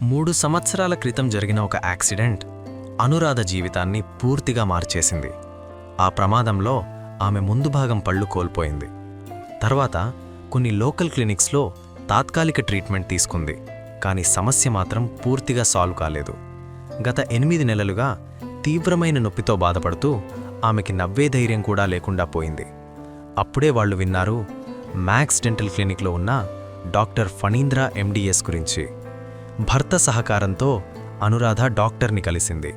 3 సంవత్సరాల క్రితం జరిగిన ఒక యాక్సిడెంట్ అనురాధ జీవితాన్ని పూర్తిగా మార్చేసింది. ఆ ప్రమాదంలో ఆమె ముందు భాగం పళ్ళు కోల్పోయింది. తర్వాత కొన్ని లోకల్ క్లినిక్స్లో తాత్కాలిక ట్రీట్మెంట్ తీసుకుంది. కానీ సమస్య మాత్రం పూర్తిగా సాల్వ్ కాలేదు. గత 8 నెలలుగా తీవ్రమైన నొప్పితో బాధపడుతూ ఆమెకి నవ్వే ధైర్యం కూడా లేకుండా పోయింది. అప్పుడే వాళ్ళు విన్నారు మ్యాక్స్ డెంటల్ క్లినిక్లో ఉన్న డాక్టర్ ఫణీంద్ర ఎండిఎస్ గురించి. భర్త సహకారంతో అనురాధ డాక్టర్ని కలిసింది.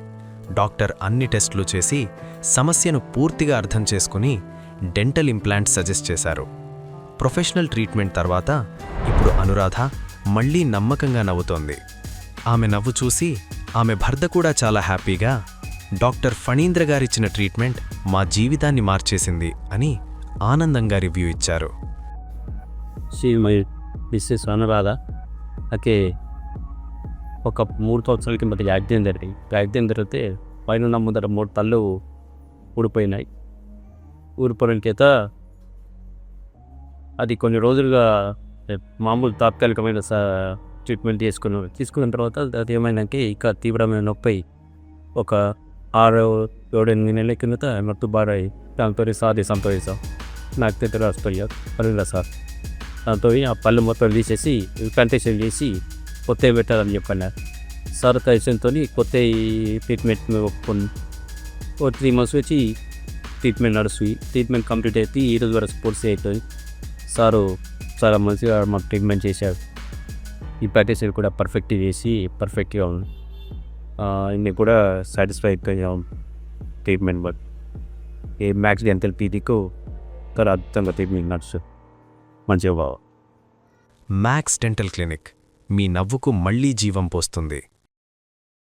డాక్టర్ అన్ని టెస్టులు చేసి సమస్యను పూర్తిగా అర్థం చేసుకుని డెంటల్ ఇంప్లాంట్ సజెస్ట్ చేశారు. ప్రొఫెషనల్ ట్రీట్మెంట్ తర్వాత ఇప్పుడు అనురాధ మళ్లీ నమ్మకంగా నవ్వుతోంది. ఆమె నవ్వు చూసి ఆమె భర్త కూడా చాలా హ్యాపీగా, డాక్టర్ ఫణీంద్ర గారిచ్చిన ట్రీట్మెంట్ మా జీవితాన్ని మార్చేసింది అని ఆనందంగా రివ్యూ ఇచ్చారు. మై మిస్సెస్ అనురాధ అయితే ఒక 3 సంవత్సరాల కింద యాక్సిడెంట్ జరిగితే పైన ముందర 3 పళ్ళు ఊడిపోయినాయి. ఊడిపోయిన చేత అది కొన్ని రోజులుగా మామూలు తాత్కాలికమైన ట్రీట్మెంట్ తీసుకున్న తర్వాత అది ఏమైనాకి ఇక తీవ్రమైన నొప్పి ఒక 6-7-8 నెలల కిందట మత్తు బారాయి. దాంతో సాది సంతోషం నాకు దగ్గర వస్తాయి సార్. దాంతో ఆ పళ్ళు మొత్తం తీసేసి కంటేషన్ చేసి కొత్తవి పెట్టాలని చెప్పాను సార్. కలిసితో కొత్త ట్రీట్మెంట్ ఒప్పుకొని 3 మంత్స్ వచ్చి ట్రీట్మెంట్ నడుస్తుంది. ట్రీట్మెంట్ కంప్లీట్ అయితే ఈరోజు వరకు పూర్తి అవుతుంది. సారు చాలా మంచిగా మాకు ట్రీట్మెంట్ చేశారు. ఈ ప్యాకేజ్ కూడా పర్ఫెక్ట్గా ఉంది. ఇన్ని కూడా సాటిస్ఫైడ్గా ఉంది treatment. But a Max Dental పీడీకు చాలా అద్భుతంగా ట్రీట్మెంట్ నడుస్తుంది. మంచిగా బాగా మ్యాక్స్ డెంటల్ క్లినిక్ మీ నవ్వుకు మళ్లీ జీవం పోస్తుంది.